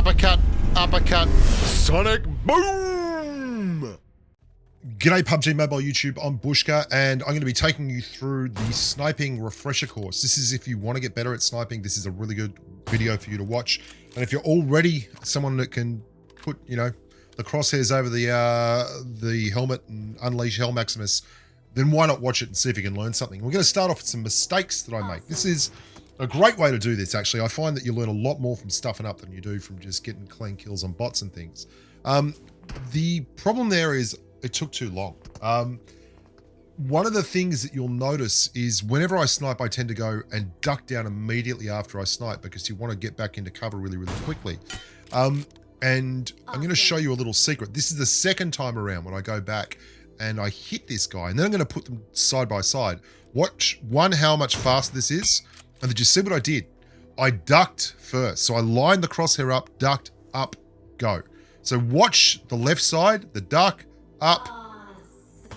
uppercut, uppercut, sonic boom! G'day PUBG Mobile YouTube, I'm Bushka, and I'm going to be taking you through the sniping refresher course. This is if you want to get better at sniping, this is a really good video for you to watch. And if you're already someone that can put, you know, the crosshairs over the helmet and unleash Hell Maximus, then why not watch it and see if you can learn something. We're going to start off with some mistakes that I make. This is a great way to do this, actually. I find that you learn a lot more from stuffing up than you do from just getting clean kills on bots and things. The problem there is it took too long. One of the things that you'll notice is whenever I snipe, I tend to go and duck down immediately after I snipe because you want to get back into cover really, really quickly. And I'm going to show you a little secret. This is the second time around when I go back and I hit this guy, and then I'm going to put them side by side. Watch, one, how much faster this is, and did you see what I did? I ducked first. So I lined the crosshair up, ducked, up, go. So watch the left side, the duck, up,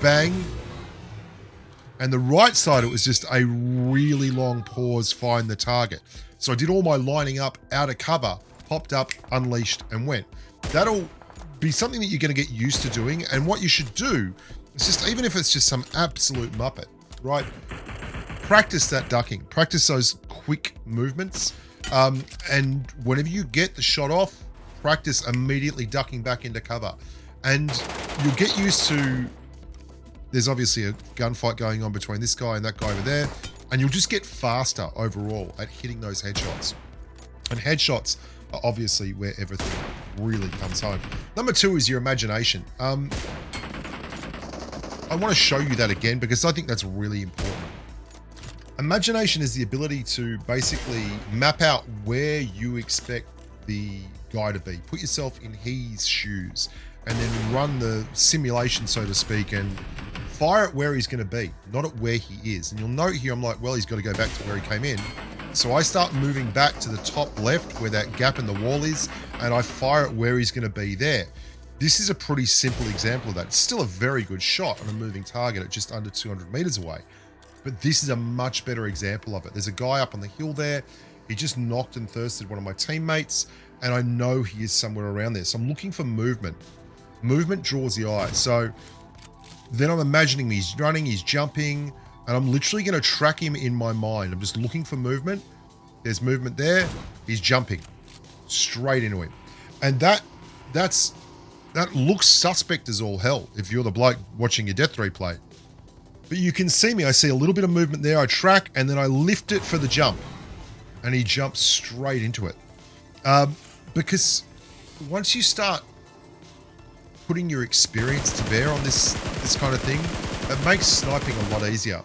bang. And the right side, it was just a really long pause, find the target. So I did all my lining up out of cover, popped up, unleashed, and went. That'll be something that you're going to get used to doing. And what you should do is just, even if it's just some absolute muppet, right? Practice that ducking, practice those quick movements. And whenever you get the shot off, practice immediately ducking back into cover. And you'll get used to, there's obviously a gunfight going on between this guy and that guy over there. And you'll just get faster overall at hitting those headshots. And headshots are obviously where everything really comes home. Number two is your imagination. I want to show you that again because I think that's really important. Imagination is the ability to basically map out where you expect the guy to be. Put yourself in his shoes and then run the simulation, so to speak, and fire at where he's going to be, not at where he is. And you'll note here, I'm like, well, he's got to go back to where he came in. So I start moving back to the top left where that gap in the wall is, and I fire at where he's going to be there. This is a pretty simple example of that. It's still a very good shot on a moving target at just under 200 meters away. But this is a much better example of it. There's a guy up on the hill there. He just knocked and thirsted one of my teammates, and I know he is somewhere around there. So I'm looking for movement. Movement draws the eye. So then I'm imagining he's running, he's jumping, and I'm literally going to track him in my mind. I'm just looking for movement. There's movement there. He's jumping straight into him. And that looks suspect as all hell if you're the bloke watching your death replay. But you can see me. I see a little bit of movement there. I track, and then I lift it for the jump. And he jumps straight into it. Because once you start putting your experience to bear on this kind of thing, it makes sniping a lot easier.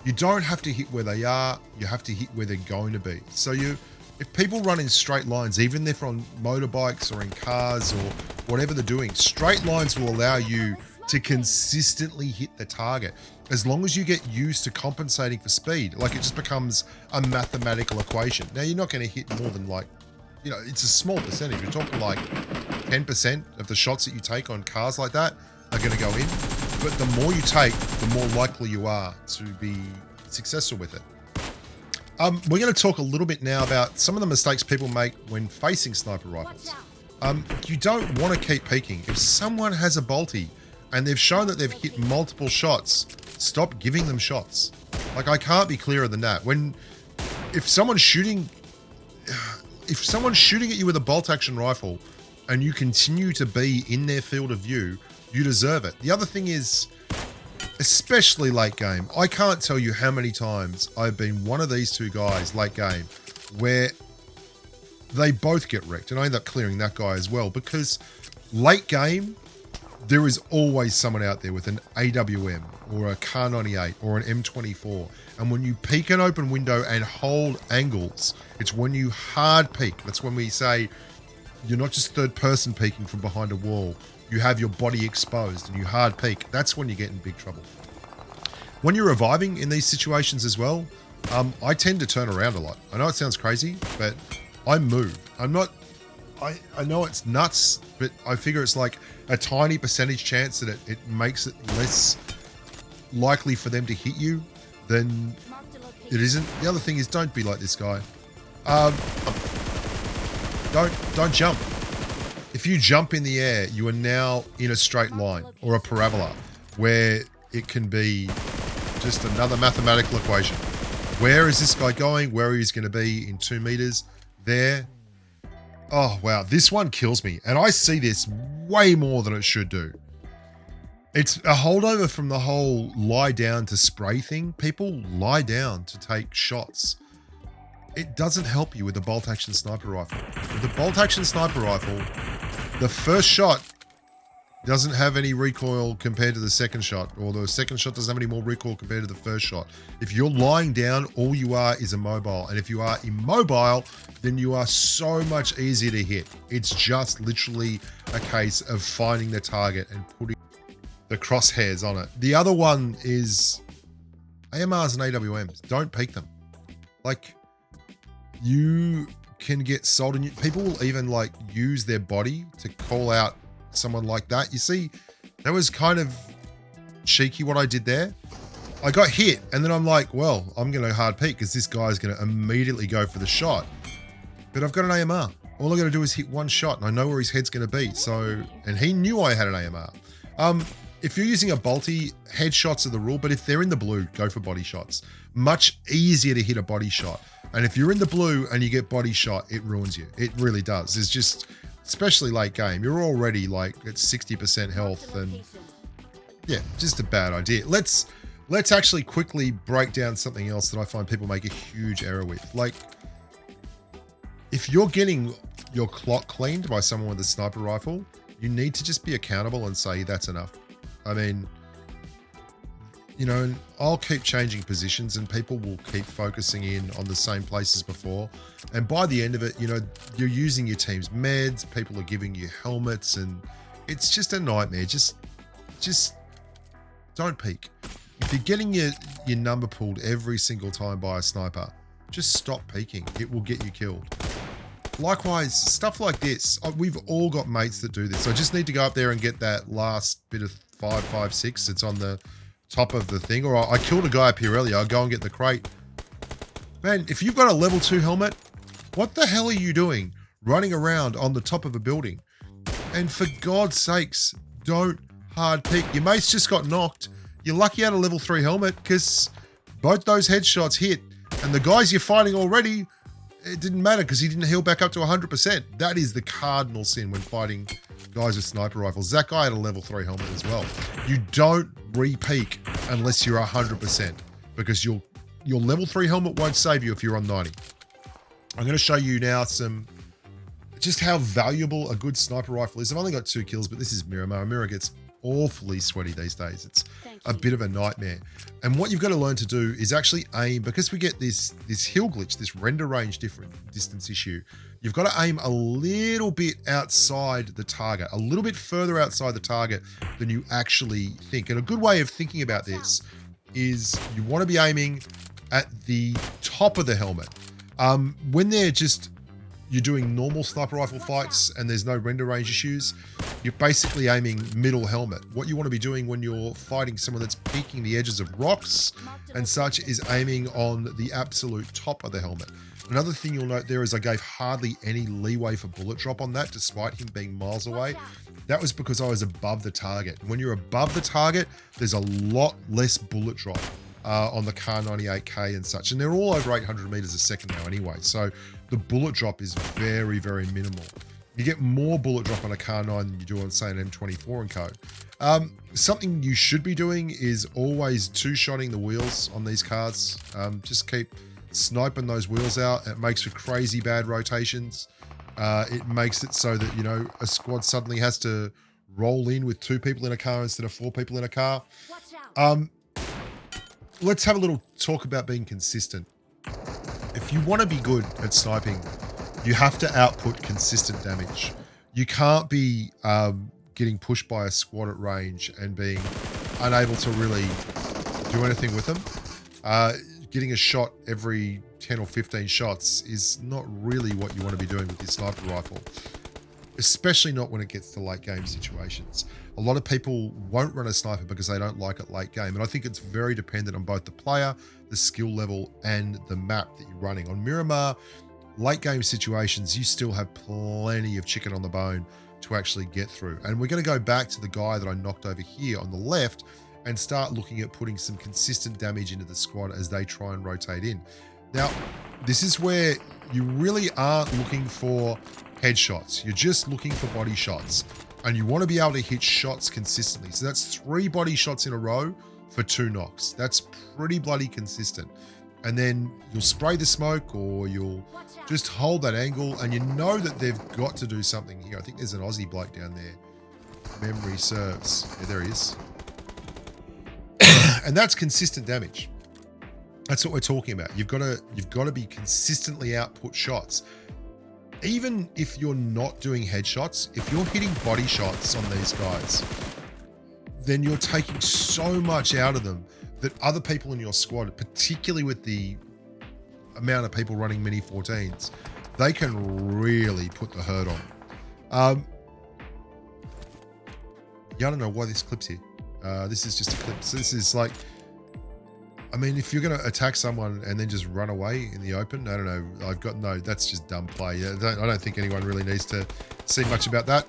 You don't have to hit where they are, you have to hit where they're going to be. So if people run in straight lines, even if they're on motorbikes or in cars or whatever they're doing, straight lines will allow you to consistently hit the target. As long as you get used to compensating for speed, like it just becomes a mathematical equation. Now you're not going to hit more than like, you know, it's a small percentage. You're talking like 10% of the shots that you take on cars like that are going to go in. But the more you take, the more likely you are to be successful with it. We're going to talk a little bit now about some of the mistakes people make when facing sniper rifles. You don't want to keep peeking. If someone has a bolty and they've shown that they've hit multiple shots, stop giving them shots. Like, I can't be clearer than that. If someone's shooting at you with a bolt action rifle and you continue to be in their field of view, you deserve it. The other thing is, especially late game, I can't tell you how many times I've been one of these two guys late game where they both get wrecked, and I end up clearing that guy as well, because late game, there is always someone out there with an AWM or a Kar 98 or an M24. And when you peek an open window and hold angles, it's when you hard peek. That's when we say you're not just third person peeking from behind a wall. You have your body exposed and you hard peek. That's when you get in big trouble. When you're reviving in these situations as well, I tend to turn around a lot. I know it sounds crazy, but I move. I know it's nuts, but I figure it's like a tiny percentage chance that it makes it less likely for them to hit you than it isn't. The other thing is, don't be like this guy. Don't jump. If you jump in the air, you are now in a straight line or a parabola where it can be just another mathematical equation. Where is this guy going? Where he's going to be in 2 meters? There. Oh, wow. This one kills me. And I see this way more than it should do. It's a holdover from the whole lie down to spray thing. People lie down to take shots. It doesn't help you with the bolt action sniper rifle. With the bolt action sniper rifle, the first shot doesn't have any recoil compared to the second shot, or the second shot doesn't have any more recoil compared to the first shot. If you're lying down, all you are is immobile. And if you are immobile, then you are so much easier to hit. It's just literally a case of finding the target and putting the crosshairs on it. The other one is AMRs and AWMs. Don't peek them. Like, you can get sold, and people will even like use their body to call out someone like that. You see, that was kind of cheeky what I did there. I got hit, and then I'm like, well, I'm going to hard peek because this guy's going to immediately go for the shot. But I've got an AMR. All I got to do is hit one shot, and I know where his head's going to be. So, and he knew I had an AMR. If you're using a bolty, headshots are the rule, but if they're in the blue, go for body shots. Much easier to hit a body shot. And if you're in the blue and you get body shot, it ruins you. It really does. It's just, especially late game, you're already like at 60% health, and yeah, just a bad idea. Let's actually quickly break down something else that I find people make a huge error with. Like, if you're getting your clock cleaned by someone with a sniper rifle, you need to just be accountable and say that's enough. I mean, you know, and I'll keep changing positions and people will keep focusing in on the same place as before. And by the end of it, you know, you're using your team's meds, people are giving you helmets, and it's just a nightmare. Just don't peek. If you're getting your number pulled every single time by a sniper, just stop peeking. It will get you killed. Likewise, stuff like this, we've all got mates that do this. I just need to go up there and get that last bit of 5.56. It's on the top of the thing. Or I killed a guy up here earlier. I'll go and get the crate. Man, if you've got a level 2 helmet, what the hell are you doing running around on the top of a building? And for God's sakes, don't hard peek. Your mate's just got knocked. You're lucky you had a level 3 helmet because both those headshots hit. And the guys you're fighting already, it didn't matter because he didn't heal back up to 100%. That is the cardinal sin when fighting guys with sniper rifles. That guy had a level 3 helmet as well. You don't re-peek unless you're 100%, because your level 3 helmet won't save you if you're on 90. I'm going to show you now just how valuable a good sniper rifle is. I've only got 2 kills, but this is Miramar. Miramar gets awfully sweaty these days. It's a bit of a nightmare. And what you've got to learn to do is actually aim, because we get this hill glitch, this render range distance issue. You've got to aim a little bit outside the target, a little bit further outside the target than you actually think. And a good way of thinking about this is you want to be aiming at the top of the helmet. When you're doing normal sniper rifle fights and there's no render range issues, you're basically aiming middle helmet. What you want to be doing when you're fighting someone that's peeking the edges of rocks and such is aiming on the absolute top of the helmet. Another thing you'll note there is I gave hardly any leeway for bullet drop on that, despite him being miles away. That was because I was above the target. When you're above the target, there's a lot less bullet drop on the Kar 98K and such. And they're all over 800 meters a second now anyway. So the bullet drop is very, very minimal. You get more bullet drop on a Kar 9 than you do on, say, an M24 and co. Something you should be doing is always two-shotting the wheels on these cars. Just keep sniping those wheels out. It makes for crazy bad rotations. It makes it so that, you know, a squad suddenly has to roll in with 2 people in a car instead of 4 people in a car. Let's have a little talk about being consistent. If you want to be good at sniping, you have to output consistent damage. You can't be getting pushed by a squad at range and being unable to really do anything with them. Getting a shot every 10 or 15 shots is not really what you want to be doing with your sniper rifle, especially not when it gets to late game situations. A lot of people won't run a sniper because they don't like it late game. And I think it's very dependent on both the player, the skill level, and the map that you're running. On Miramar, late game situations, you still have plenty of chicken on the bone to actually get through. And we're going to go back to the guy that I knocked over here on the left and start looking at putting some consistent damage into the squad as they try and rotate in. Now, this is where you really aren't looking for headshots. You're just looking for body shots. And you want to be able to hit shots consistently. So that's 3 body shots in a row for 2 knocks. That's pretty bloody consistent. And then you'll spray the smoke, or you'll just hold that angle, and you know that they've got to do something here. I think there's an Aussie bloke down there. Memory serves. Yeah, there he is. And that's consistent damage. That's what we're talking about. You've got to be consistently output shots. Even if you're not doing headshots, if you're hitting body shots on these guys, then you're taking so much out of them that other people in your squad, particularly with the amount of people running Mini 14s, they can really put the hurt on. Yeah, I don't know why this clip's here. This is just a clip. So this is like, I mean, if you're going to attack someone and then just run away in the open, I don't know. That's just dumb play. I don't think anyone really needs to see much about that.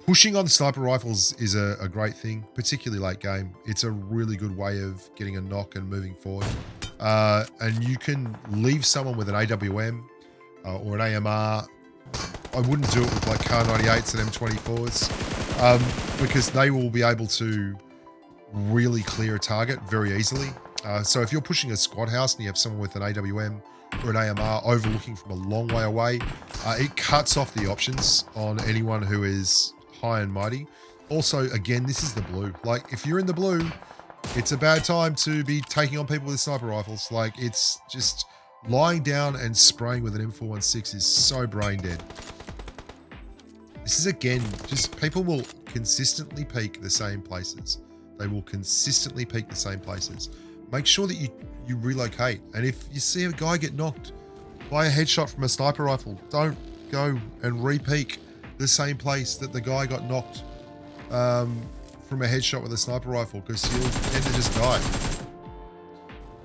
Pushing on sniper rifles is a great thing, particularly late game. It's a really good way of getting a knock and moving forward. And you can leave someone with an AWM or an AMR. I wouldn't do it with like Kar 98s and M24s because they will be able to really clear a target very easily. So if you're pushing a squad house and you have someone with an AWM or an AMR overlooking from a long way away, it cuts off the options on anyone who is high and mighty. Also, again, this is the blue. Like, if you're in the blue, it's a bad time to be taking on people with sniper rifles. Like, it's just lying down and spraying with an M416 is so brain dead. This is, again, just people will consistently peak the same places. They will consistently peak the same places. Make sure that you relocate. And if you see a guy get knocked by a headshot from a sniper rifle, don't go and re-peak the same place that the guy got knocked from a headshot with a sniper rifle, because you'll tend to just die.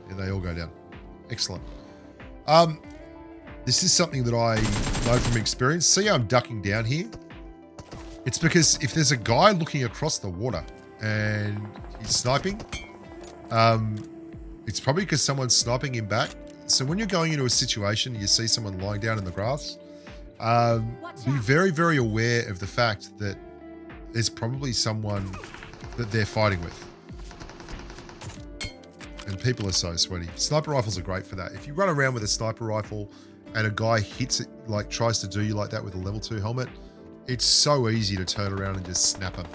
And they all go down. Excellent. This is something that I know from experience. See how I'm ducking down here? It's because if there's a guy looking across the water and he's sniping, it's probably because someone's sniping him back. So when you're going into a situation, you see someone lying down in the grass, be very, very aware of the fact that there's probably someone that they're fighting with. And people are so sweaty. Sniper rifles are great for that. If you run around with a sniper rifle and a guy hits it, like tries to do you like that with a level 2 helmet, it's so easy to turn around and just snap him.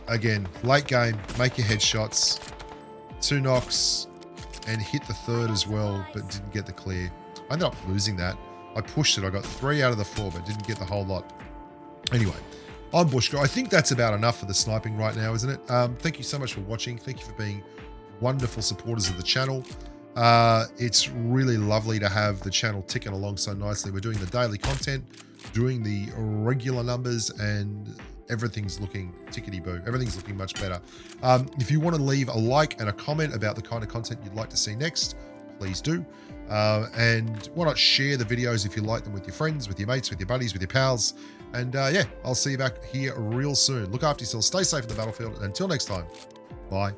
Again, late game, make your headshots, 2 knocks, and hit the 3rd as well, but didn't get the clear. I ended up losing that. I pushed it. I got 3 out of the 4, but didn't get the whole lot. Anyway, I'm Bushka. I think that's about enough for the sniping right now, isn't it? Thank you so much for watching. Thank you for being wonderful supporters of the channel. It's really lovely to have the channel ticking along so nicely. We're doing the daily content, doing the regular numbers, and everything's looking tickety-boo. Everything's looking much better. If you want to leave a like and a comment about the kind of content you'd like to see next, please do. And why not share the videos if you like them with your friends, with your mates, with your buddies, with your pals. And yeah, I'll see you back here real soon. Look after yourselves, stay safe in the battlefield, and until next time, bye.